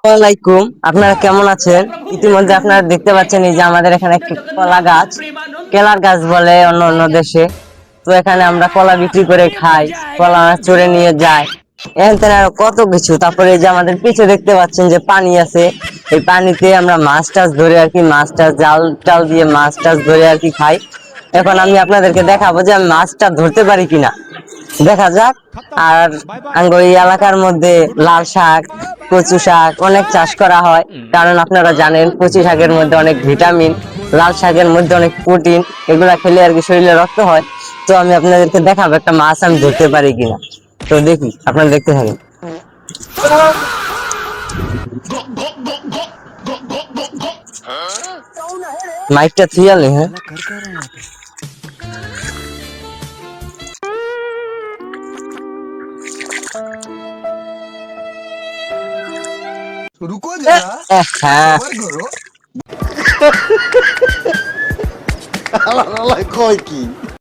আসসালামাইকুম, আপনারা কেমন আছেন? ইতিমধ্যে আপনারা দেখতে পাচ্ছেন এই যে আমাদের এখানে একটি কলা গাছ, কেলার গাছ বলে অন্য অন্য দেশে। তো এখানে আমরা কলা বিক্রি করে খাই, কলা চড়ে নিয়ে যাই, এখানে আরো কত কিছু। তারপরে এই যে আমাদের পিছে দেখতে পাচ্ছেন যে পানি আছে, এই পানিতে আমরা মাছ টাছ ধরে আর কি, মাছ টাছ জাল টাল দিয়ে মাছ টাছ ধরে আর কি খাই। এখন আমি আপনাদেরকে দেখাবো যে আমি মাছটা ধরতে পারি কিনা, দেখা যাক। আর আঙ্গো এই এলাকার মধ্যে লাল শাক, কচু শাক অনেক চাষ করা হয়, কারণ আপনারা জানেন কচু শাকের মধ্যে অনেক ভিটামিন, লাল শাকের মধ্যে অনেক প্রোটিন, এগুলা খেলে আর কি শরীরে রক্ত হয়। তো আমি আপনাদেরকে দেখাবো একটা মাছ আমি ধরতে পারি কিনা। তো দেখি, আপনারা দেখতে থাকেন। মাইকটা থিয়ালে, হ্যাঁ रुको जरा হ্যাঁ सबर करो আল্লাহ কয় কি